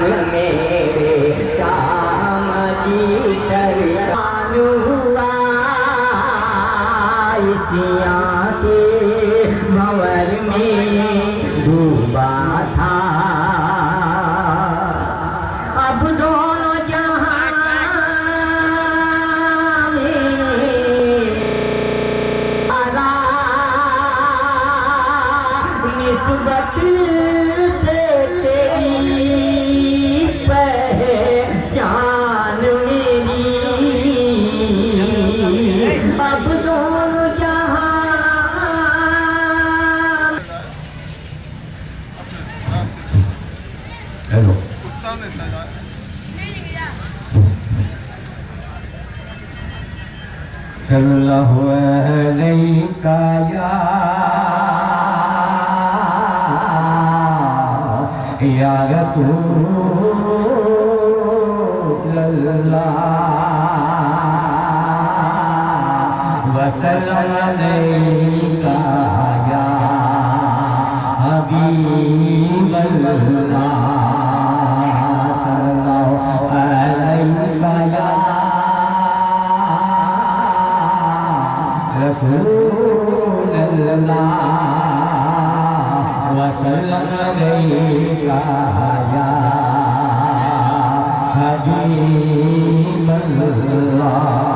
میرے کام جی درکان ہوا اتیاں کے بھور میں ڈوبا تھا اب دونوں جہاں میں نسبت سے تیری پہچان میری اب دونوں جہاں ہیلو صلی اللہ علیہ یا رسول اللہ وسلم علیک یا حبیب اللہ صلی اللہ علیہ یا رسول اللہ وسلم علیک یا حبیب اللہ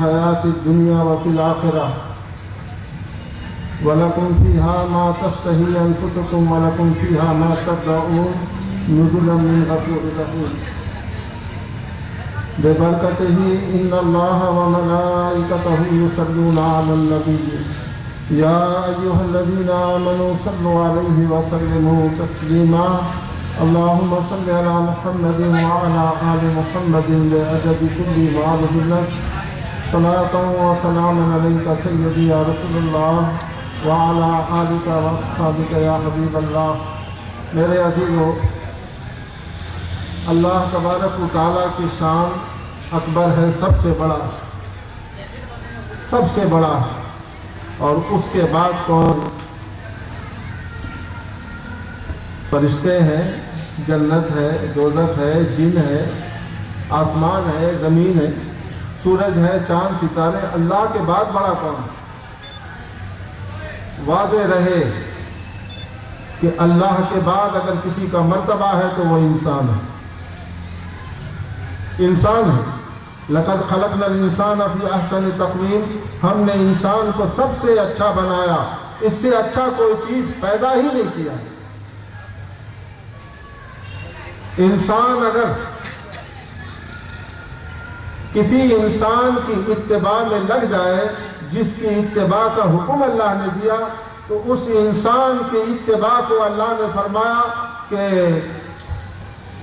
الحياة الدنيا وفي الآخرة ولكم فيها ما تشتهي أنفسكم ولكم فيها ما تدعون نزلا من غفور رحيم ببركته إن الله وملائكته يصلون على النبي يا أيها الذين آمنوا صلوا عليه وسلموا تسليما اللهم صل على محمد وعلى آل محمد لأجل كل معبد لك صلاة وسلاما عليك سيدي يا رسول الله وعلى آلك وأصحابك يا حبیب اللہ۔ میرے عزیزو، اللہ تبارک و تعالیٰ کی شان اکبر ہے، سب سے بڑا، اور اس کے بعد کون؟ فرشتے ہیں، جنت ہے، دوزخ ہے، جن ہے، آسمان ہے، زمین ہے، سورج ہے، چاند ستارے، اللہ کے بعد بڑا کون؟ واضح رہے کہ اللہ کے بعد اگر کسی کا مرتبہ ہے تو وہ انسان ہے، انسان ہے۔ لَقَدْ خَلَقْنَا الْإِنسَانَ فِي أَحْسَنِ تَقْوِيمٍ، ہم نے انسان کو سب سے اچھا بنایا، اس سے اچھا کوئی چیز پیدا ہی نہیں کیا۔ انسان اگر کسی انسان کی اتباع میں لگ جائے، جس کی اتباع کا حکم اللہ نے دیا، تو اس انسان کی اتباع کو اللہ نے فرمایا کہ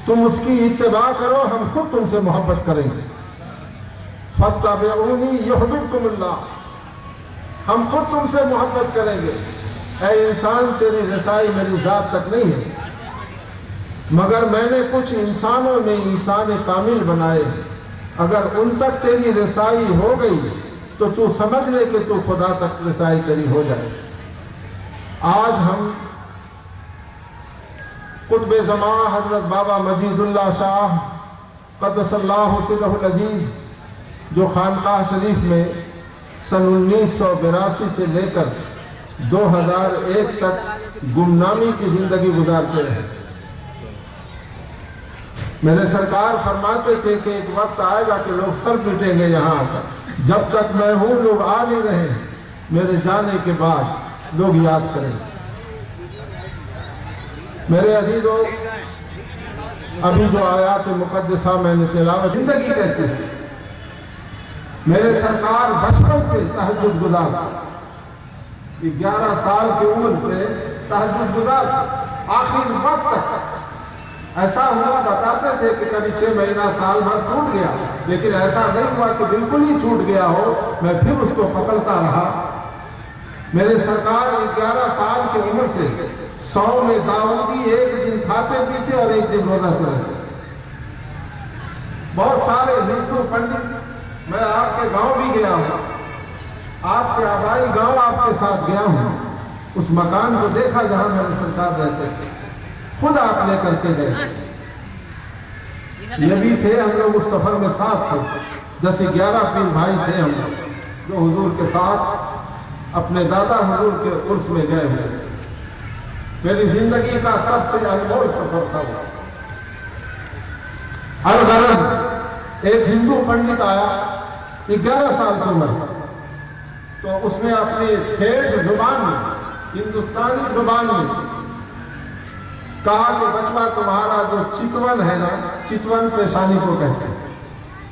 تم اس کی اتباع کرو، ہم خود تم سے محبت کریں گے۔ فَاتَّبِعُونِي يُحْبِبْكُمُ اللَّهُ، ہم خود تم سے محبت کریں گے۔ اے انسان، تیری رسائی میری ذات تک نہیں ہے، مگر میں نے کچھ انسانوں میں انسان کامل بنائے، اگر ان تک تیری رسائی ہو گئی تو تو سمجھ لے کہ تو خدا تک رسائی تیری ہو جائے۔ آج ہم قطب زمان حضرت بابا مجید اللہ شاہ قدس اللہ سرہ العزیز، جو خانقاہ شریف میں سن 1982 سے لے کر 2001 تک گمنامی کی زندگی گزارتے رہے، میرے سرکار فرماتے تھے کہ ایک وقت آئے گا کہ لوگ سر پٹیں گے یہاں آ کر، جب تک میں ہوں لوگ آ نہیں رہے، میرے جانے کے بعد لوگ یاد کریں گے۔ میرے عزیزو، ابھی جو آیات مقدسہ میں نے تلاوت، زندگی کہتے ہیں، میرے سرکار بچپن سے تہجد گزار، 11 سال کی عمر سے تہجد گزار، آخر وقت تک۔ ایسا ہوا بتاتے تھے کہ کبھی 6 مہینہ سال بھر ٹوٹ گیا، لیکن ایسا نہیں ہوا کہ بالکل ہی ٹوٹ گیا ہو، میں پھر اس کو پکڑتا رہا۔ میرے سرکار 11 سال کی عمر سے 100 میں داؤدی ایک دن کھاتے پیتے اور ایک دن روزہ سے رہتے۔ بہت سارے ہندو پنڈت، میں آپ کے گاؤں بھی گیا ہوں، آپ کے آبائی گاؤں آپ کے ساتھ گیا ہوں، اس مکان کو دیکھا جہاں میرے سرکار رہتے تھے، خود آپ لے کر کے گئے۔ یہ بھی تھے، ہم لوگ اس سفر میں ساتھ تھے، جیسے 11 پیر بھائی تھے ہم لوگ، جو حضور کے ساتھ اپنے دادا حضور کے عرس میں گئے ہوئے۔ میری زندگی کا سب سے انمول سفر تھا وہ۔ الغرض، ایک ہندو پنڈت آیا، 11 سال کی عمر، تو اس نے اپنی ٹھیٹھ زبان میں، ہندوستانی زبان میں کہا کہ بچہ تمہارا جو چتون ہے نا، چتون پیشانی کو کہتے ہیں،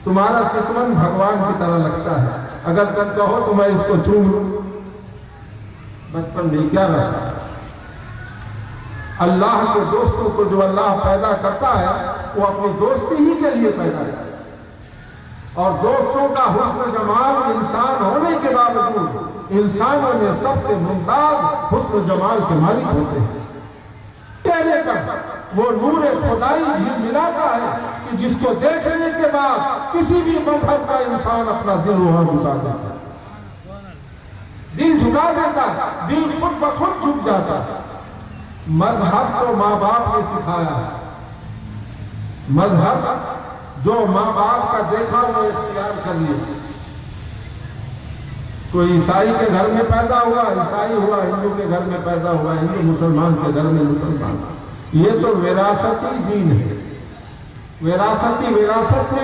تمہارا چتون بھگوان کی طرح لگتا ہے، اگر تم کہو تو میں اس کو چوم لوں۔ بچپن میں 11 سال۔ اللہ کے دوستوں کو جو اللہ پیدا کرتا ہے وہ اپنی دوستی ہی کے لیے پیدا کرتا ہے، اور دوستوں کا حسن جمال انسان ہونے کے باوجود انسانوں میں سب سے ممتاز حسن جمال کے مالک ہوتے ہیں۔ چہرے پر وہ نور خدائی جھلملاتا ہے کہ جس کو دیکھنے کے بعد کسی بھی مذہب کا انسان اپنا دل وہاں جھکا دیتا ہے، دل جھکا دیتا ہے، دل خود بخود جھک جاتا ہے۔ مذہب تو ماں باپ نے سکھایا ہے، مذہب جو ماں باپ کا دیکھا وہ اختیار کر لیا۔ کوئی عیسائی کے گھر میں پیدا ہوا عیسائی ہوا، ہندو کے گھر میں پیدا ہوا ہندو، مسلمان کے گھر میں مسلمان۔ یہ تو وراثتی دین ہے، وراثت سے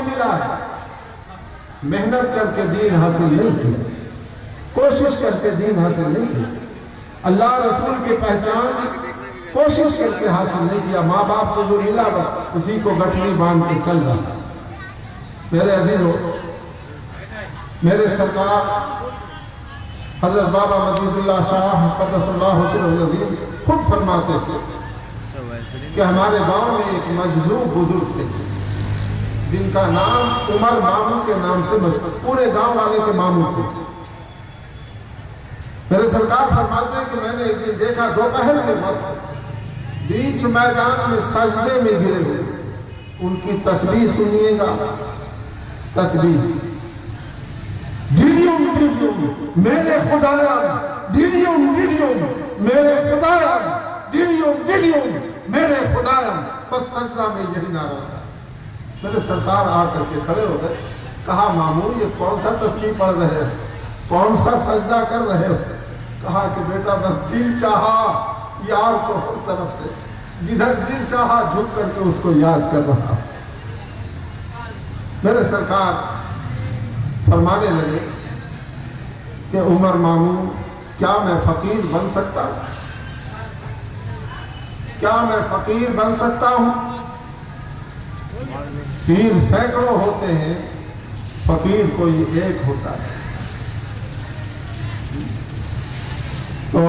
ملا ہے۔ محنت کر کے دین حاصل نہیں کیا، کوشش کر کے دین حاصل نہیں کیا، اللہ رسول کی پہچان کوشش کر کے حاصل نہیں کیا، ماں باپ سے جو ملا بس اسی کو گٹھڑی باندھ کے چل جاتا۔ میرے عزیزو، میرے سرکار حضرت بابا مجید اللہ شاہ قدس اللہ سرہ العزیز خود فرماتے تھے کہ ہمارے گاؤں میں ایک مجذوب بزرگ تھے جن کا نام عمر ماموں کے نام سے پورے گاؤں والے کے ماموں تھے۔ میرے سرکار فرماتے ہیں کہ میں نے ایک دن دیکھا دوپہر کے وقت بیچ میدان میں سجدے میں گرے ہوئے، ان کی تسبیح سنیے گا، تسبیح ڈیڈیم ڈیڈیم میرے خدایا، ڈیڈیم ڈیڈیم میرے خدایا، ڈیڈیم ڈیڈیم میرے خدایا، بس سجدہ میں یہی نعرہ تھا۔ میرے سرکار آ کر کے کھڑے ہو گئے، کہا ماموں یہ کون سا تسبیح پڑھ رہے ہیں، کون سا سجدہ کر رہے ہو؟ کہا کہ بیٹا بس دل چاہا یار کو ہر طرف سے، جدھر دل چاہا جھک کر کے اس کو یاد کر رہا۔ میرے سرکار فرمانے لگے کہ عمر ماموں کیا میں فقیر بن سکتا ہوں؟ کیا میں فقیر بن سکتا ہوں؟ پیر سینکڑوں ہوتے ہیں، فقیر کوئی ایک ہوتا ہے، تو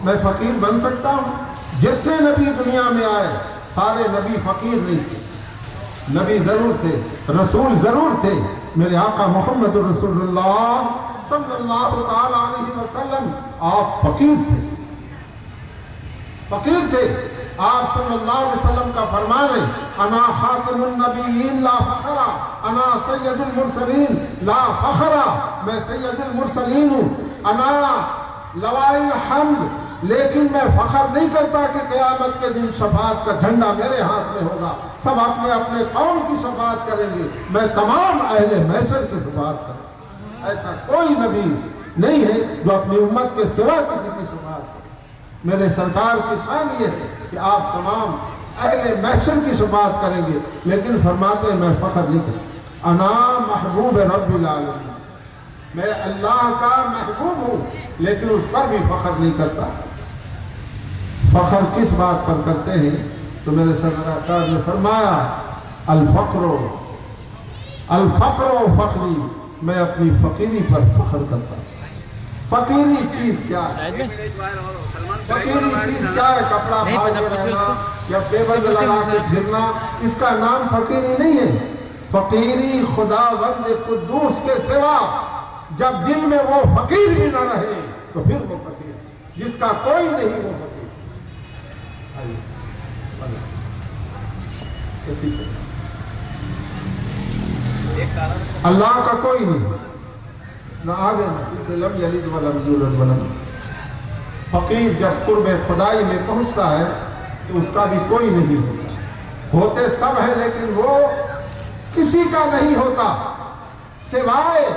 میں فقیر بن سکتا ہوں؟ جتنے نبی دنیا میں آئے سارے نبی فقیر نہیں تھے، نبی ضرور تھے، رسول ضرور تھے۔ میرے آقا محمد رسول اللہ صلی اللہ تعالی علیہ وسلم آپ فقیر تھے، فقیر تھے۔ آپ صلی اللہ علیہ وسلم کا فرمان ہے انا خاتم النبیین لا فخرا، انا سید المرسلین لا فخرا، میں سید المرسلین ہوں، انا لواء الحمد، لیکن میں فخر نہیں کرتا کہ قیامت کے دن شفاعت کا جھنڈا میرے ہاتھ میں ہوگا، سب اپنے اپنے قوم کی شفاعت کریں گے، میں تمام اہل محشر کی شفاعت کروں۔ ایسا کوئی نبی نہیں ہے جو اپنی امت کے سوا کسی کی شفاعت کرے۔ میرے سرکار کی شان یہ ہے کہ آپ تمام اہل محشر کی شفاعت کریں گے، لیکن فرماتے ہیں میں فخر نہیں کرتا، انا محبوب رب العالمین، میں اللہ کا محبوب ہوں، لیکن اس پر بھی فخر نہیں کرتا۔ فخر کس بات پر کرتے ہیں؟ تو میرے سرکار نے فرمایا الفقر فخری، میں اپنی فقیری پر فخر کرتا ہوں۔ فقیری چیز کیا ہے؟ فقیری چیز کیا ہے؟ کپڑا پھاڑ کے رہنا یا بے بند لگا کے پھرنا، اس کا نام فقیری نہیں ہے۔ فقیری خداوند قدوس کے سوا جب دل میں وہ فقیر بھی نہ رہے تو پھر وہ فقیر، جس کا کوئی نہیں وہ فقیر۔ اللہ کا کوئی نہیں، نہ آگے نہ پیچھے، لم یلد ولم یولد ولم۔ فقیر جب قرب خدائی میں پہنچتا ہے تو اس کا بھی کوئی نہیں ہوتا، ہوتے سب ہیں لیکن وہ کسی کا نہیں ہوتا سوائے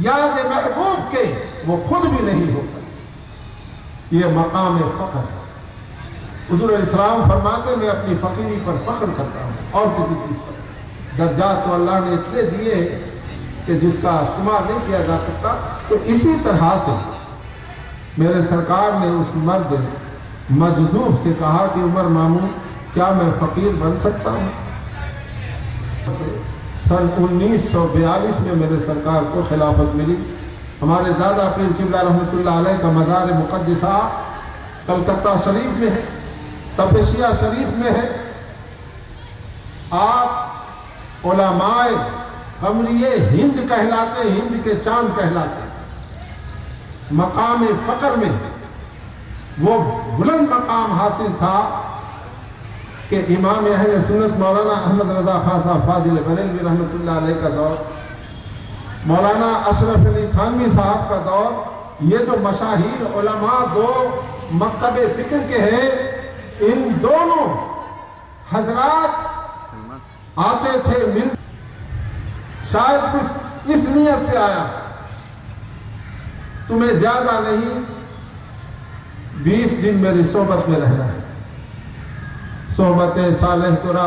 یاد محبوب کے، وہ خود بھی نہیں ہوتا۔ یہ مقام فخر ہے۔ حضور علیہ السلام فرماتے میں اپنی فقیری پر فخر کرتا ہوں، اور کسی چیز پر۔ درجات تو اللہ نے اتنے دیے کہ جس کا شمار نہیں کیا جا سکتا۔ تو اسی طرح سے میرے سرکار نے اس مرد مجذوب سے کہا کہ عمر ماموں کیا میں فقیر بن سکتا ہوں؟ سن 1942 میں میرے سرکار کو خلافت ملی۔ ہمارے دادا پیر قبلہ رحمۃ اللہ علیہ کا مزار مقدسہ کلکتہ شریف میں ہے، تپسیہ شریف میں ہے۔ آپ علماء قمریہ ہند کہلاتے، ہند کے چاند کہلاتے۔ مقام فقر میں وہ بلند مقام حاصل تھا کہ امام اہل سنت مولانا احمد رضا خان صاحب فاضل بریلوی رحمۃ اللہ علیہ کا دور، مولانا اشرف علی تھانوی صاحب کا دور، یہ جو مشاہیر علماء دو مکتب فکر کے ہیں، ان دونوں حضرات آتے تھے مل، شاید کچھ اس نیت سے آیا تمہیں زیادہ نہیں 20 دن میری صحبت میں رہنا ہے، صحبت صالح ترا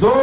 2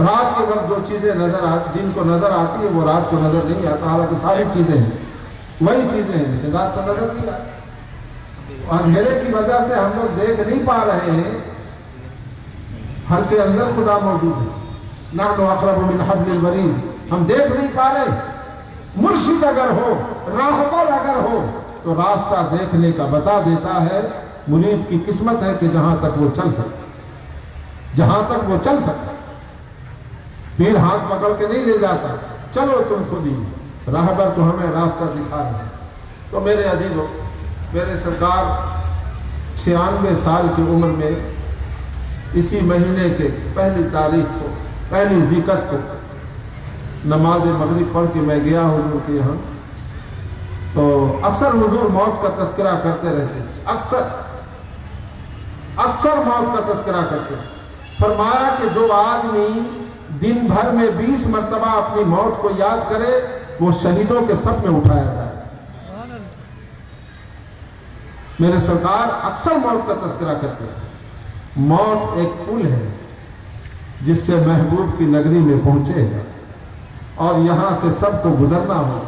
رات کے وقت جو چیزیں دن کو نظر آتی ہے وہ رات کو نظر نہیں آتا، حالانکہ ساری چیزیں ہیں وہی چیزیں ہیں لیکن رات کو نظر نہیں آتی۔ اندھیرے کی وجہ سے ہم لوگ دیکھ نہیں پا رہے ہیں، ہر کے اندر خدا موجود ہے۔ نحن اقرب من حبل الورید، ہم دیکھ نہیں پا رہے۔ مرشد اگر ہو، راہبر اگر ہو تو راستہ دیکھنے کا بتا دیتا ہے۔ مرید کی قسمت ہے کہ جہاں تک وہ چل سکتا، جہاں تک وہ چل سکتا۔ پیر ہاتھ پکڑ کے نہیں لے جاتا، چلو تم خود ہی، راہبر تو ہمیں راستہ دکھا رہے ہیں۔ تو میرے عزیزو، میرے سرکار 96 سال کی عمر میں اسی مہینے کے پہلی تاریخ کو، پہلی ذکر کو نماز مغرب پڑھ کے میں گیا حضور کے یہاں، تو اکثر حضور موت کا تذکرہ کرتے رہتے ہیں، اکثر موت کا تذکرہ کرتے ہیں۔ فرمایا کہ جو آدمی دن بھر میں 20 مرتبہ اپنی موت کو یاد کرے وہ شہیدوں کے صف میں اٹھایا جائے۔ میرے سرکار اکثر موت کا تذکرہ کرتے تھے۔ موت ایک پل ہے جس سے محبوب کی نگری میں پہنچے ہیں، اور یہاں سے سب کو گزرنا ہو،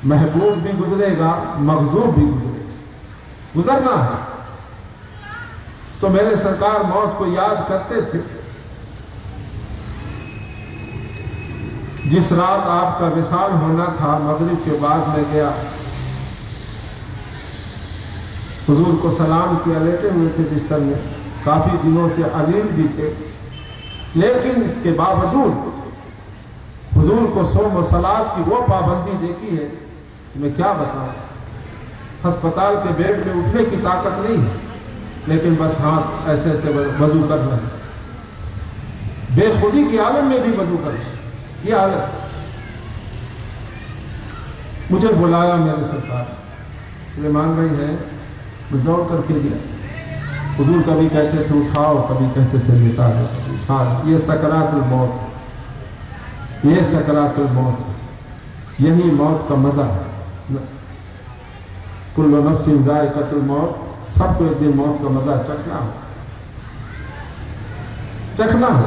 محبوب بھی گزرے گا، مغضوب بھی گزرے گا، گزرنا ہے۔ تو میرے سرکار موت کو یاد کرتے تھے۔ جس رات آپ کا وصال ہونا تھا مغرب کے بعد میں گیا، حضور کو سلام کیا، لیٹے ہوئے تھے بستر میں، کافی دنوں سے علیم بھی تھے، لیکن اس کے باوجود حضور کو صوم و صلات کی وہ پابندی دیکھی ہے کہ میں کیا بتاؤں۔ ہسپتال کے بیڈ میں اٹھنے کی طاقت نہیں ہے، لیکن بس ہاتھ ایسے ایسے وضو کر رہے ہیں، بے خودی کے عالم میں بھی وضو کر رہے ہیں۔ یہ حالت مجھے بلایا میرے سرکار سلیمان بھائی ہے، میں دوڑ کر کے گیا۔ حضور کبھی کہتے تھے اٹھاؤ، کبھی کہتے تھے لیٹا ہے، کبھی اٹھا ہے۔ یہ سکرات الموت ہے، یہ سکرات الموت ہے، یہی موت کا مزہ ہے۔ کل نفس ذائقۃ الموت، سب کو ایک دن موت کا مزہ چکھنا ہو، چکھنا ہو۔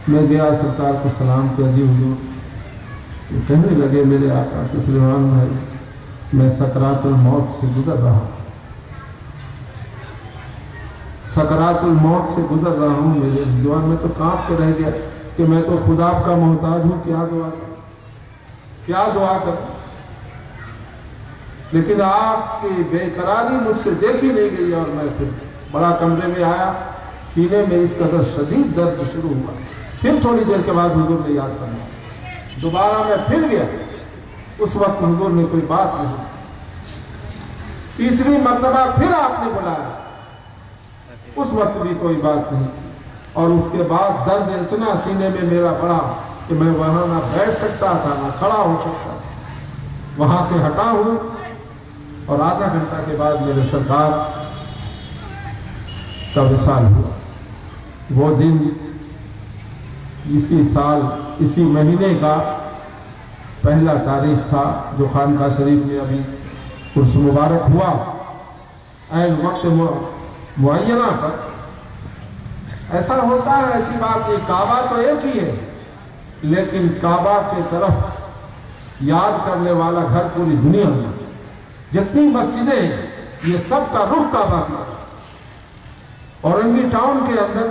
میں گیا سرکار کو سلام کیا، جی حضور۔ وہ کہنے لگے میرے آقا کہ سلیمان بھائی میں سکرات الموت سے گزر رہا ہوں، سکرات الموت سے گزر رہا ہوں۔ میرے جوان میں تو کانپ کے رہ گیا کہ میں تو خدا کا محتاج ہوں، کیا دعا کروں، کیا دعا کروں۔ لیکن آپ کی بے قراری مجھ سے دیکھی نہیں گئی، اور میں پھر بڑا کمرے میں آیا، سینے میں اس قدر شدید درد شروع ہوا۔ پھر تھوڑی دیر کے بعد حضور نے یاد کرنا، دوبارہ میں پھر گیا، اس وقت حضور نے کوئی بات نہیں۔ تیسری مرتبہ پھر آپ نے بلایا، اس وقت بھی کوئی بات نہیں۔ اور اس کے بعد درد اتنا سینے میں میرا بڑھا کہ میں وہاں نہ بیٹھ سکتا تھا نہ کھڑا ہو سکتا تھا۔ وہاں سے ہٹا ہوں، اور آدھا گھنٹہ کے بعد میرے سرکار کا وصال ہوا۔ وہ دن اسی سال اسی مہینے کا پہلا تاریخ تھا، جو خانقاہ شریف میں ابھی عرس مبارک ہوا، عین وقت معینہ پر۔ ایسا ہوتا ہے، ایسی بات نہیں، کعبہ تو ایک ہی ہے، لیکن کعبہ کی طرف یاد کرنے والا گھر پوری دنیا میں، جتنی مسجدیں ہیں یہ سب کا رخ کعبہ کی طرف۔ اورنگی ٹاؤن کے اندر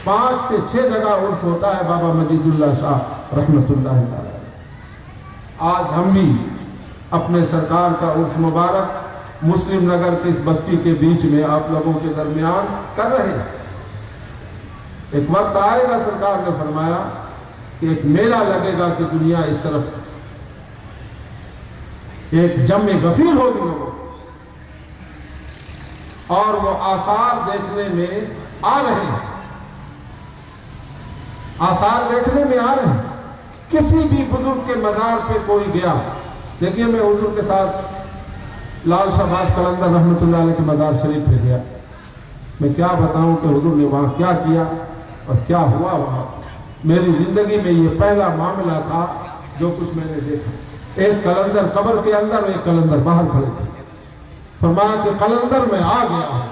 5 سے 6 جگہ عرس ہوتا ہے بابا مجید اللہ شاہ رحمۃ اللہ تعالی۔ آج ہم بھی اپنے سرکار کا عرس مبارک مسلم نگر کے اس بستی کے بیچ میں آپ لوگوں کے درمیان کر رہے ہیں۔ ایک وقت آئے گا، سرکار نے فرمایا کہ ایک میلہ لگے گا کہ دنیا اس طرف ایک جمع غفیر ہوگی لوگوں، اور وہ آثار دیکھنے میں آ رہے ہیں، آثار دیکھنے میں آ رہے ہیں۔ کسی بھی بزرگ کے مزار پہ کوئی گیا، دیکھیے میں حضور کے ساتھ لال شہباز قلندر رحمۃ اللہ علیہ کے مزار شریف پہ گیا، میں کیا بتاؤں کہ حضور نے وہاں کیا کیا اور کیا ہوا وہاں۔ میری زندگی میں یہ پہلا معاملہ تھا جو کچھ میں نے دیکھا۔ ایک قلندر قبر کے اندر، ایک قلندر باہر کھڑے تھے۔ فرمایا کہ قلندر میں آ گیا ہوں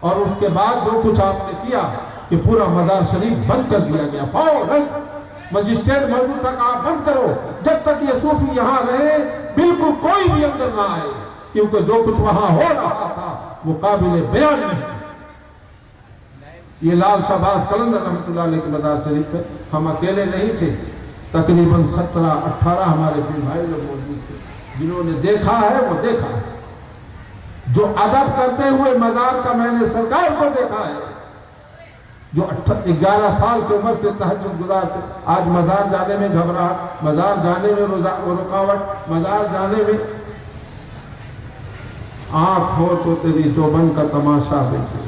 اور اس کے بعد جو کچھ آپ نے کیا کہ پورا مزار شریف بند کر دیا گیا، فوراً مجسٹریٹ موجود تھا، آپ بند کرو، جب تک یہ صوفی یہاں رہے بالکل کوئی بھی اندر نہ آئے، کیونکہ جو کچھ وہاں ہو رہا تھا وہ قابل بیان نہیں۔ یہ لال شہباز قلندر رحمۃ اللہ علیہ کے مزار شریف پہ ہم اکیلے نہیں تھے، تقریباً 17-18 ہمارے پیر بھائی لوگ موجود تھے، جنہوں نے دیکھا ہے وہ دیکھا ہے۔ جو ادب کرتے ہوئے مزار کا میں نے سرکار کو دیکھا ہے، جو 11 سال کی عمر سے تہجد گزار تھے، آج مزار جانے میں گھبراہٹ، مزار جانے میں رکاوٹ، مزار جانے میں آنکھ ہو تو تیری جوبن کا تماشا دیکھے،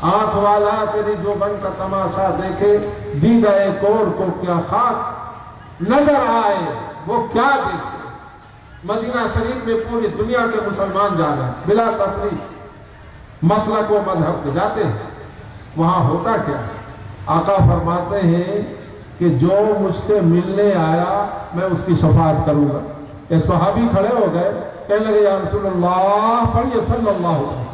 آنکھ والا تیری جوبن کا تماشا دیکھے، دیدہ کور کو کیا خاک نظر آئے وہ کیا دیکھے۔ مدینہ شریف میں پوری دنیا کے مسلمان جا رہے ہیں بلا تفریق، مسلک و مذہب کے جاتے ہیں، وہاں ہوتا کیا؟ آقا فرماتے ہیں کہ جو مجھ سے ملنے آیا میں اس کی شفاعت کروں گا۔ ایک صحابی کھڑے ہو گئے، کہنے لگے یا رسول اللہ، پڑھیے صلی اللہ علیہ وسلم۔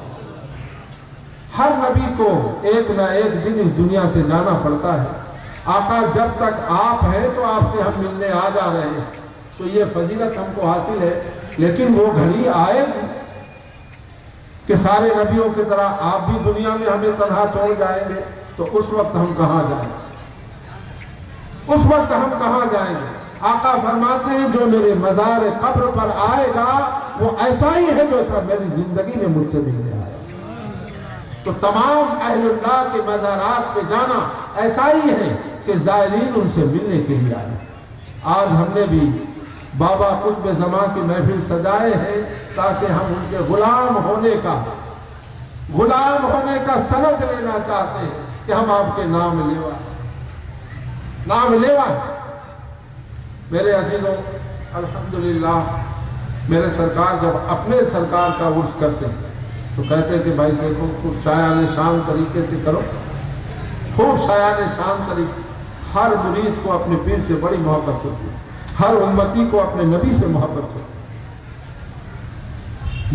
ہر نبی کو ایک نہ ایک دن اس دنیا سے جانا پڑتا ہے، آقا جب تک آپ ہیں تو آپ سے ہم ملنے آ جا رہے ہیں، تو یہ فضیلت ہم کو حاصل ہے، لیکن وہ گھڑی آئے گی کہ سارے نبیوں کی طرح آپ بھی دنیا میں ہمیں تنہا چھوڑ جائیں گے، تو اس وقت ہم کہاں جائیں گے؟ اس وقت ہم کہاں جائیں گے؟ آقا فرماتے ہیں جو میرے مزار قبر پر آئے گا وہ ایسا ہی ہے جو سب میری زندگی میں مجھ سے ملنے آیا۔ تو تمام اہل اللہ کے مزارات پہ جانا ایسا ہی ہے کہ زائرین ان سے ملنے کے لیے آئے۔ آج ہم نے بھی بابا قطب زمان کی محفل سجائے ہیں تاکہ ہم ان کے غلام ہونے کا سند لینا چاہتے ہیں کہ ہم آپ کے نام لیوا میرے عزیزوں، الحمدللہ میرے سرکار جب اپنے سرکار کا عرس کرتے ہیں تو کہتے ہیں کہ بھائی دیکھو خوب شایان شان طریقے سے کرو، خوب شایان شان طریقے۔ ہر مرید کو اپنے پیر سے بڑی محبت ہوتی ہے، ہر امتی کو اپنے نبی سے محبت ہوتی ہے،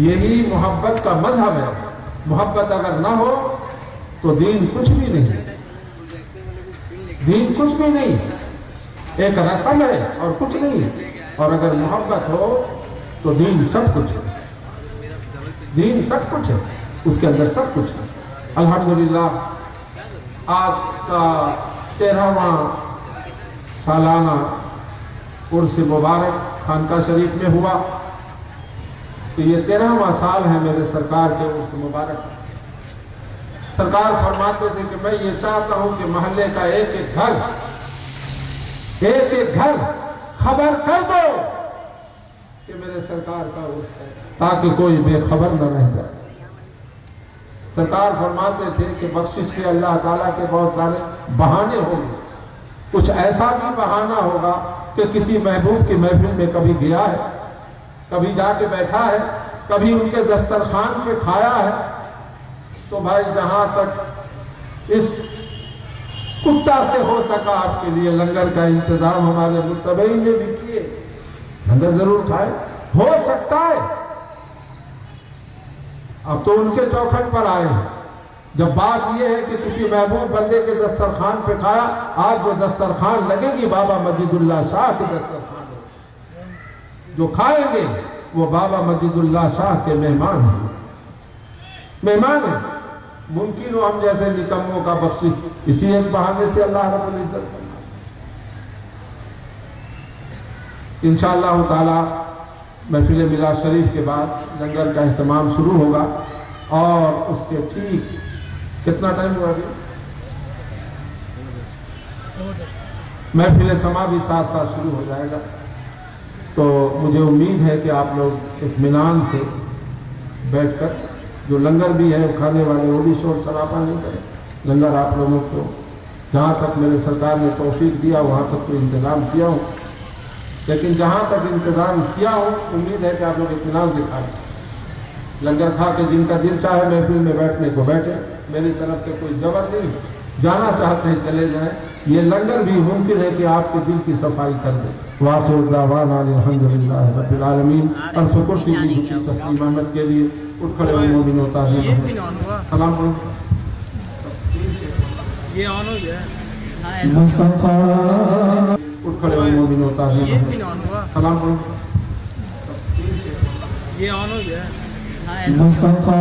یہی محبت کا مذہب ہے۔ محبت اگر نہ ہو تو دین کچھ بھی نہیں، دین کچھ بھی نہیں، ایک رسم ہے اور کچھ نہیں ہے، اور اگر محبت ہو تو دین سب کچھ ہے، دین سب کچھ ہے، اس کے اندر سب کچھ ہے۔ الحمدللہ آج کا 13واں سالانہ عرس مبارک خانقاہ شریف میں ہوا، تو یہ 13واں سال ہے میرے سرکار کے عرس مبارک۔ سرکار فرماتے تھے کہ میں یہ چاہتا ہوں کہ محلے کا ایک ایک گھر خبر کر دو کہ میرے سرکار کا عرس ہے، تاکہ کوئی بے خبر نہ رہ جائے۔ سرکار فرماتے تھے کہ بخشش کے اللہ تعالیٰ کے بہت سارے بہانے ہوں گے، کچھ ایسا بھی بہانہ ہوگا کہ کسی محبوب کی محفل میں کبھی گیا ہے، کبھی جا کے بیٹھا ہے، کبھی ان کے دسترخوان پہ کھایا ہے، تو بھائی جہاں تک اس کتا سے ہو سکا آپ کے لیے لنگر کا انتظام ہمارے متبعین نے بھی کیے، لنگر ضرور کھائے، ہو سکتا ہے۔ اب تو ان کے چوکھٹ پر آئے ہیں، جب بات یہ ہے کہ کسی محبوب بندے کے دسترخوان پہ کھایا، آج جو دسترخوان لگے گی بابا مجید اللہ شاہ کے دسترخوان ہے، جو کھائیں گے وہ بابا مجید اللہ شاہ کے مہمان ہیں، مہمان ہیں۔ ممکن ہو ہم جیسے نکموں کا بخشش اسی ایک بہانے سے اللہ رب العزت کرنا۔ انشاءاللہ تعالی محفل میلاد شریف کے بعد لنگر کا اہتمام شروع ہوگا، اور اس کے ٹھیک کتنا ٹائم ہوا ابھی؟ محفل سما بھی ساتھ ساتھ شروع ہو جائے گا، تو مجھے امید ہے کہ آپ لوگ اطمینان سے بیٹھ کر، جو لنگر بھی ہے کھانے والے وہ بھی شور شرابہ نہیں کریں، لنگر آپ لوگوں کو جہاں تک میرے سرکار نے توفیق دیا وہاں تک کوئی انتظام کیا ہوں، لیکن جہاں تک انتظام کیا ہوں امید ہے کہ آپ لوگ اطمینان سے کھائیں، لنگر کھا کے جن کا دل چاہے محفل میں بیٹھنے کو بیٹھے، میری طرف سے کوئی جبر نہیں، جانا چاہتے ہیں چلے جائیں۔ یہ لنگر بھی ممکن ہے کہ آپ کے دل کی صفائی کر دے۔ واخر دعوانا الحمدللہ رب العالمین. عرض و کرسی کی جھکی تسلیم احمد کے لیے اٹھ کھڑے ہوئے مومن و تعظیم سلام پڑھو. یہ آن ہو گیا مصطفیٰ اٹھ کھڑے ہوئے مومن و تعظیم احمد سلام پڑھو. یہ آن ہو گیا مصطفیٰ